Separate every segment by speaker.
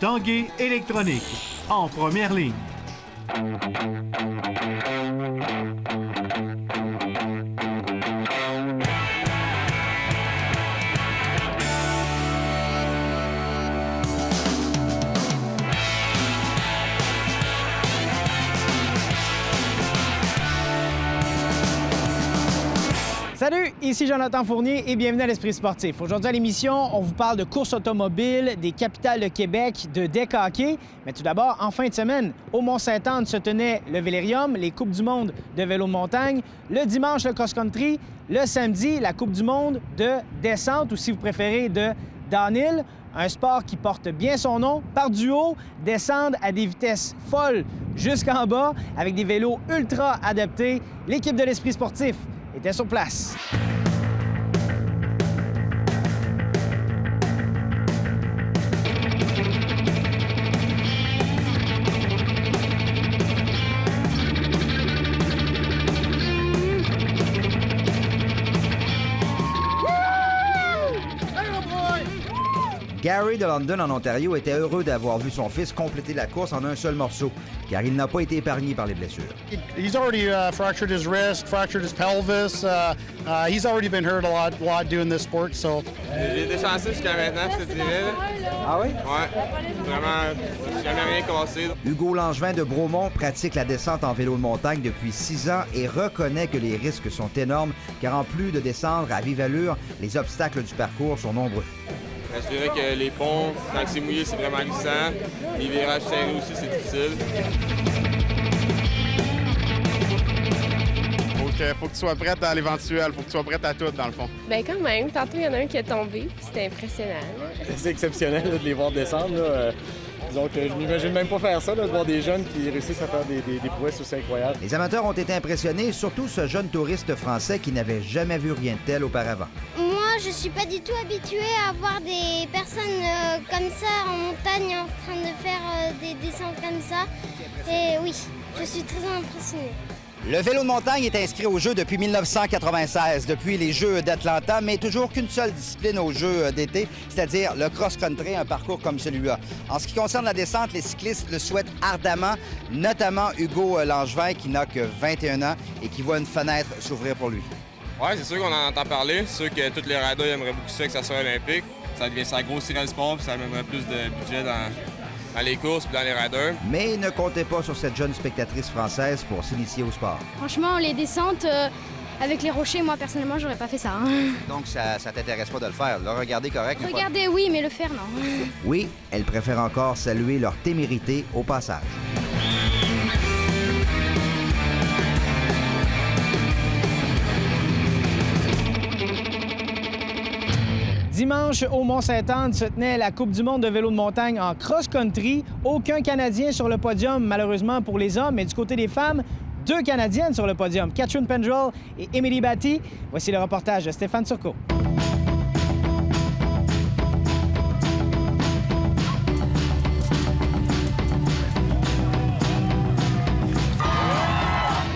Speaker 1: Tanguay électronique, en première ligne.
Speaker 2: Salut, ici Jonathan Fournier et bienvenue à l'Esprit sportif. Aujourd'hui à l'émission, on vous parle de course automobile, des capitales de Québec, de deck hockey. Mais tout d'abord, en fin de semaine, au Mont-Sainte-Anne se tenait le Vélérium, les Coupes du monde de vélo de montagne. Le dimanche, le cross-country. Le samedi, la Coupe du monde de descente ou si vous préférez de downhill. Un sport qui porte bien son nom. Par du haut, descendre à des vitesses folles jusqu'en bas avec des vélos ultra adaptés. L'équipe de l'Esprit sportif était sur place.
Speaker 3: Gary de London, en Ontario, était heureux d'avoir vu son fils compléter la course en un seul morceau, car il n'a pas été épargné par les blessures.
Speaker 4: He's already fractured his wrist, fractured his pelvis. He's already been hurt a lot doing this sport, so...
Speaker 5: J'ai été chanceux jusqu'à maintenant, je te dirais.
Speaker 3: Ah oui?
Speaker 5: Ouais. Vraiment, j'ai jamais rien cassé.
Speaker 3: Hugo Langevin de Bromont pratique la descente en vélo de montagne depuis 6 ans et reconnaît que les risques sont énormes, car en plus de descendre à vive allure, les obstacles du parcours sont nombreux.
Speaker 5: Je dirais que les ponts, quand c'est mouillé, c'est vraiment glissant. Les virages serrés aussi, c'est difficile.
Speaker 4: Faut que tu sois prête à l'éventuel, faut que tu sois prête à tout, dans le fond.
Speaker 6: Bien, quand même. Tantôt, il y en a un qui est tombé, puis c'était impressionnant.
Speaker 7: C'est exceptionnel là, de les voir descendre. Là. Donc, je m'imagine même pas faire ça, là, de voir des jeunes qui réussissent à faire des prouesses aussi incroyables.
Speaker 3: Les amateurs ont été impressionnés, surtout ce jeune touriste français qui n'avait jamais vu rien de tel auparavant.
Speaker 8: Moi, je suis pas du tout habituée à voir des personnes comme ça en montagne en train de faire des descentes comme ça. Et oui, je suis très impressionnée.
Speaker 3: Le vélo de montagne est inscrit aux Jeux depuis 1996, depuis les Jeux d'Atlanta, mais toujours qu'une seule discipline aux Jeux d'été, c'est-à-dire le cross-country, un parcours comme celui-là. En ce qui concerne la descente, les cyclistes le souhaitent ardemment, notamment Hugo Langevin, qui n'a que 21 ans et qui voit une fenêtre s'ouvrir pour lui.
Speaker 5: Ouais, c'est sûr qu'on en entend parler. C'est sûr que tous les riders aimeraient beaucoup ça, que ça soit olympique. Ça grossirait le sport, puis ça amènerait plus de budget dans les courses et dans les riders.
Speaker 3: Mais il ne comptait pas sur cette jeune spectatrice française pour s'initier au sport.
Speaker 8: Franchement, les descentes avec les rochers, moi, personnellement, j'aurais pas fait ça.
Speaker 3: Donc, ça t'intéresse pas de le faire. Le regarder correct.
Speaker 8: Regardez, oui, mais le faire, non.
Speaker 3: Oui, elle préfère encore saluer leur témérité au passage.
Speaker 2: Dimanche, au Mont-Sainte-Anne, se tenait la Coupe du monde de vélo de montagne en cross-country. Aucun Canadien sur le podium, malheureusement pour les hommes, mais du côté des femmes, 2 Canadiennes sur le podium, Catherine Pendrell et Emily Batty. Voici le reportage de Stéphane Turcot.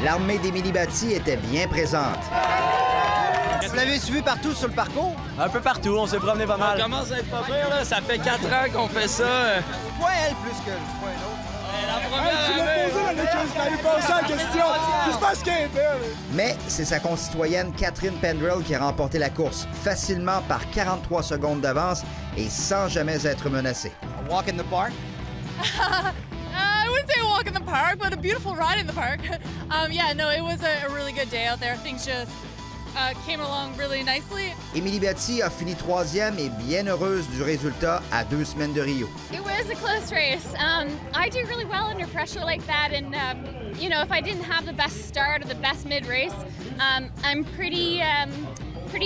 Speaker 3: L'armée d'Emily Batty était bien présente. Vous l'avez suivi partout sur le parcours?
Speaker 7: Un peu partout, on s'est promené pas mal.
Speaker 9: On commence à être pas pire, là. Ça fait 4 ans qu'on fait ça.
Speaker 3: Pourquoi elle plus que un autre?
Speaker 9: La première
Speaker 3: Mais c'est sa concitoyenne Catherine Pendrell qui a remporté la course facilement par 43 secondes d'avance et sans jamais être menacée. A walk in the park?
Speaker 10: I wouldn't say a walk in the park, but a beautiful ride in the park. Yeah, no, it was a really good day out there. Things just came along really nicely.
Speaker 3: Emily Batty a fini 3e et bien heureuse du résultat à 2 semaines de Rio.
Speaker 10: It was a close race. I do really well under pressure like that, and you know, if I didn't have the best start or the best mid-race, I'm pretty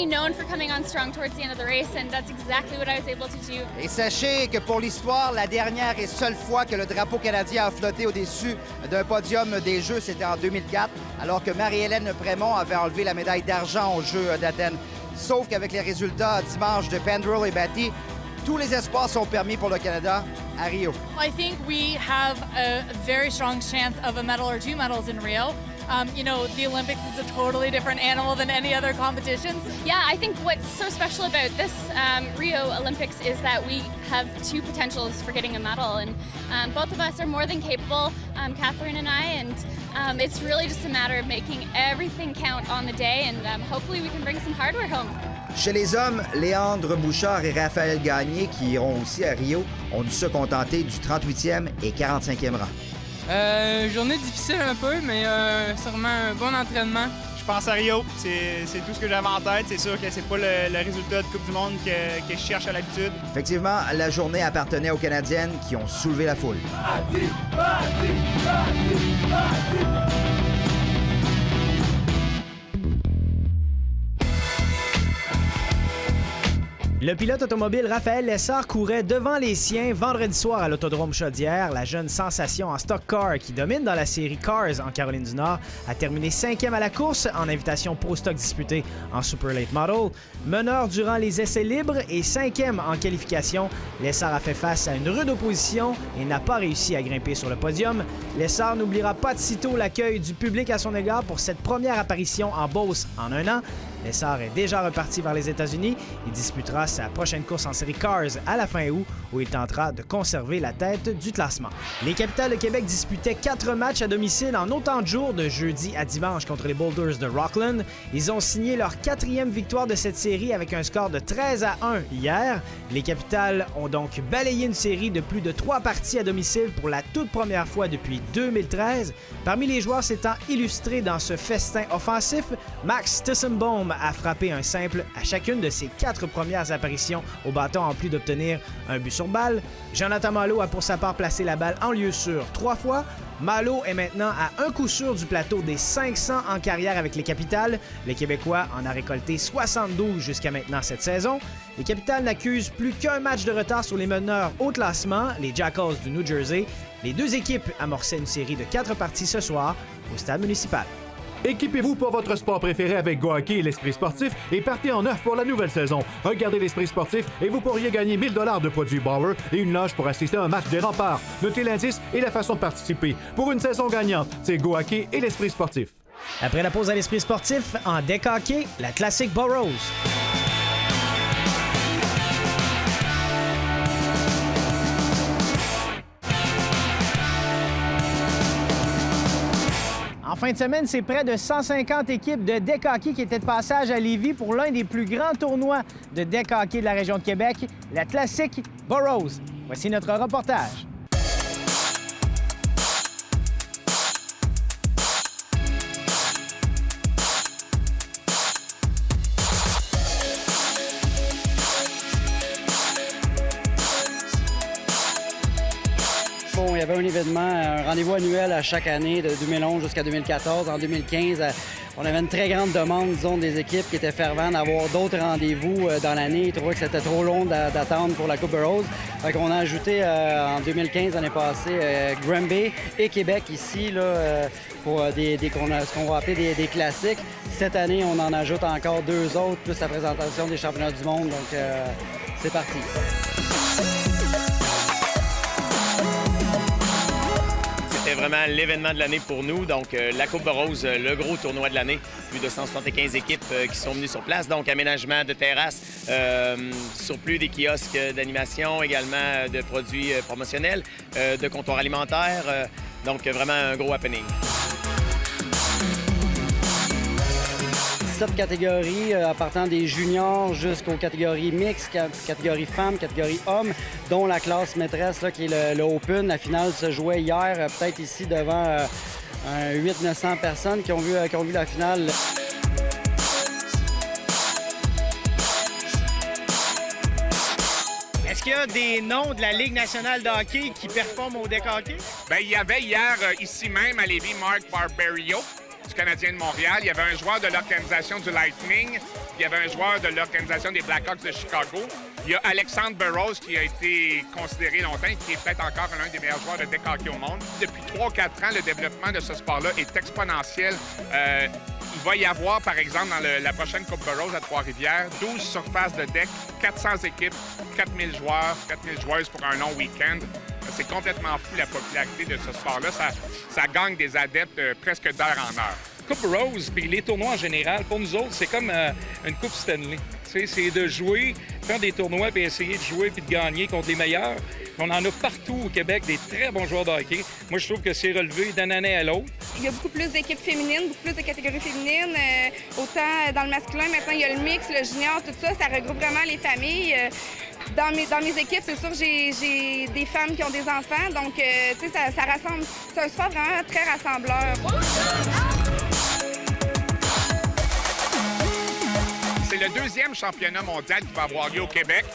Speaker 10: known for coming on strong towards the end of the race, and that's exactly what I was able to do.
Speaker 3: Et sachez que pour l'histoire, la dernière et seule fois que le drapeau canadien a flotté au-dessus d'un podium des Jeux, c'était en 2004, alors que Marie-Hélène Prémont avait enlevé la médaille d'argent aux Jeux d'Athènes. Sauf qu'avec les résultats dimanche de Pendrell et Batty, tous les espoirs sont permis pour le Canada à Rio.
Speaker 10: I think we have a very strong chance of a medal or 2 medals in Rio.
Speaker 11: You know, the Olympics is a totally different animal than any other competitions.
Speaker 10: Yeah, I think what's so special about this Rio Olympics is that we have two potentials for getting a medal, and both of us are more than capable, Catherine and I, and it's really just a matter of making everything count on the day, and hopefully we can bring some hardware home.
Speaker 3: Chez les hommes, Léandre Bouchard et Raphaël Gagné, qui iront aussi à Rio, ont dû se contenter du 38e et 45e rang.
Speaker 12: Journée difficile un peu, mais sûrement un bon entraînement.
Speaker 13: Je pense à Rio, c'est tout ce que j'avais en tête. C'est sûr que c'est pas le résultat de Coupe du Monde que je cherche à l'habitude.
Speaker 3: Effectivement, la journée appartenait aux Canadiennes qui ont soulevé la foule.
Speaker 2: Le pilote automobile Raphaël Lessard courait devant les siens vendredi soir à l'Autodrome Chaudière. La jeune sensation en stock car qui domine dans la série Cars en Caroline du Nord a terminé 5e à la course en invitation Pro Stock disputée en Super Late Model. Meneur durant les essais libres et 5e en qualification, Lessard a fait face à une rude opposition et n'a pas réussi à grimper sur le podium. Lessard n'oubliera pas de sitôt l'accueil du public à son égard pour cette première apparition en Beauce en un an. Lessard est déjà reparti vers les États-Unis. Il disputera sa prochaine course en série Cars à la fin août, où il tentera de conserver la tête du classement. Les Capitales de Québec disputaient 4 matchs à domicile en autant de jours, de jeudi à dimanche contre les Boulders de Rockland. Ils ont signé leur 4e victoire de cette série avec un score de 13-1 hier. Les Capitales ont donc balayé une série de plus de 3 parties à domicile pour la toute première fois depuis 2013. Parmi les joueurs s'étant illustrés dans ce festin offensif, Max Tissenbaum a frappé un simple à chacune de ses 4 premières apparitions au bâton en plus d'obtenir un but sur balle. Jonathan Malo a pour sa part placé la balle en lieu sûr 3 fois. Malo est maintenant à un coup sûr du plateau des 500 en carrière avec les Capitales. Le Québécois en a récolté 72 jusqu'à maintenant cette saison. Les Capitales n'accusent plus qu'un match de retard sur les meneurs au classement, les Jackals du New Jersey. Les deux équipes amorçaient une série de 4 parties ce soir au stade municipal.
Speaker 1: Équipez-vous pour votre sport préféré avec GoHockey et l'Esprit Sportif et partez en neuf pour la nouvelle saison. Regardez l'Esprit Sportif et vous pourriez gagner 1000 $ de produits Bauer et une loge pour assister à un match des Remparts. Notez l'indice et la façon de participer. Pour une saison gagnante, c'est GoHockey et l'Esprit Sportif.
Speaker 2: Après la pause à l'Esprit Sportif, en deck hockey, la classique Burroughs. En fin de semaine, c'est près de 150 équipes de deck hockey qui étaient de passage à Lévis pour l'un des plus grands tournois de deck hockey de la région de Québec, la classique Burroughs. Voici notre reportage.
Speaker 14: Il y avait un événement, un rendez-vous annuel à chaque année de 2011 jusqu'à 2014. En 2015, on avait une très grande demande, disons, des équipes qui étaient ferventes d'avoir d'autres rendez-vous dans l'année. Ils trouvaient que c'était trop long d'attendre pour la Coupe Burroughs. Fait qu'on a ajouté en 2015, l'année passée, Granby et Québec ici là, pour ce qu'on va appeler des classiques. Cette année, on en ajoute encore 2 autres, plus la présentation des championnats du monde. Donc, c'est parti.
Speaker 15: C'était vraiment l'événement de l'année pour nous. Donc, la Coupe Burroughs, le gros tournoi de l'année. Plus de 175 équipes qui sont venues sur place. Donc, aménagement de terrasses, surplus des kiosques d'animation, également de produits promotionnels, de comptoirs alimentaires. Donc, vraiment un gros happening.
Speaker 14: 7 catégories, partant des juniors jusqu'aux catégories mixtes, catégorie femmes, catégorie hommes, dont la classe maîtresse là, qui est le Open. La finale se jouait hier, peut-être ici devant 800-900 personnes qui ont vu la finale.
Speaker 2: Est-ce qu'il y a des noms de la Ligue nationale de hockey qui performent au deck hockey?
Speaker 16: Bien, il y avait hier, ici même, à Lévis, Marc Barberio, du Canadien de Montréal. Il y avait un joueur de l'organisation du Lightning. Il y avait un joueur de l'organisation des Blackhawks de Chicago. Il y a Alexandre Burroughs qui a été considéré longtemps et qui est peut-être encore l'un des meilleurs joueurs de deck hockey au monde. Depuis 3 ou 4 ans, le développement de ce sport-là est exponentiel. Il va y avoir, par exemple, dans la prochaine Coupe Burroughs à Trois-Rivières, 12 surfaces de deck, 400 équipes, 4000 joueurs, 4000 joueuses pour un long week-end. C'est complètement fou la popularité de ce sport-là. Ça gagne des adeptes presque d'heure en heure.
Speaker 17: Coupe Rose, puis les tournois en général, pour nous autres, c'est comme une Coupe Stanley. C'est de jouer, faire des tournois, puis essayer de jouer puis de gagner contre les meilleurs. On en a partout au Québec, des très bons joueurs de hockey. Moi, je trouve que c'est relevé d'une année à l'autre.
Speaker 18: Il y a beaucoup plus d'équipes féminines, beaucoup plus de catégories féminines. Autant dans le masculin, maintenant, il y a le mix, le junior, tout ça. Ça regroupe vraiment les familles. Dans mes équipes, c'est sûr que j'ai des femmes qui ont des enfants. Donc, tu sais, ça rassemble. C'est un sport vraiment très rassembleur.
Speaker 16: C'est le deuxième championnat mondial qui va avoir lieu au Québec,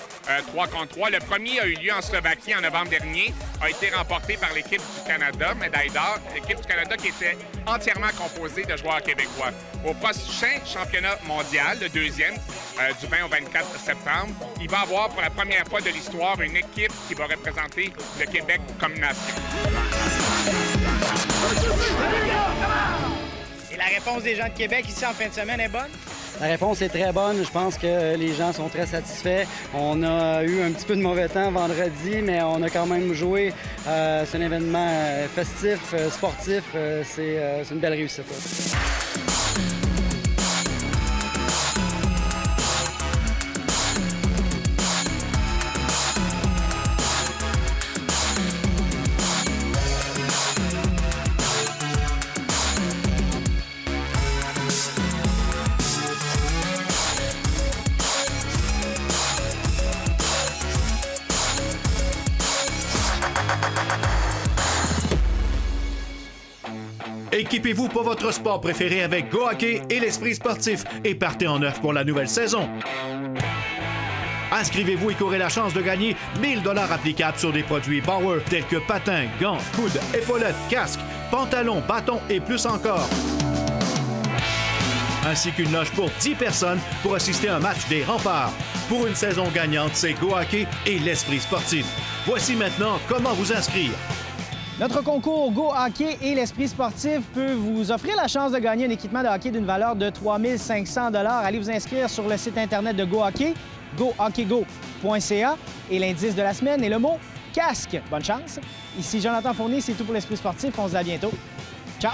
Speaker 16: 3 contre 3. Le premier a eu lieu en Slovaquie en novembre dernier, a été remporté par l'équipe du Canada, médaille d'or. L'équipe du Canada qui était entièrement composée de joueurs québécois. Au prochain championnat mondial, le deuxième, du 20 au 24 septembre, il va avoir pour la première fois de l'histoire une équipe qui va représenter le Québec comme nation.
Speaker 2: Et la réponse des gens de Québec ici en fin de semaine est bonne?
Speaker 14: La réponse est très bonne. Je pense que les gens sont très satisfaits. On a eu un petit peu de mauvais temps vendredi, mais on a quand même joué. C'est un événement festif, sportif. C'est une belle réussite.
Speaker 1: Équipez-vous pour votre sport préféré avec Go Hockey et l'Esprit sportif et partez en neuf pour la nouvelle saison. Inscrivez-vous et courez la chance de gagner 1000 $ applicables sur des produits Bauer tels que patins, gants, coudes, épaulettes, casques, pantalons, bâtons et plus encore. Ainsi qu'une loge pour 10 personnes pour assister à un match des Remparts. Pour une saison gagnante, c'est Go Hockey et l'Esprit sportif. Voici maintenant comment vous inscrire.
Speaker 2: Notre concours Go Hockey et l'Esprit sportif peut vous offrir la chance de gagner un équipement de hockey d'une valeur de 3 500 $. Allez vous inscrire sur le site Internet de Go Hockey, gohockeygo.ca, et l'indice de la semaine est le mot casque. Bonne chance! Ici Jonathan Fournier, c'est tout pour l'Esprit sportif. On se dit à bientôt. Ciao!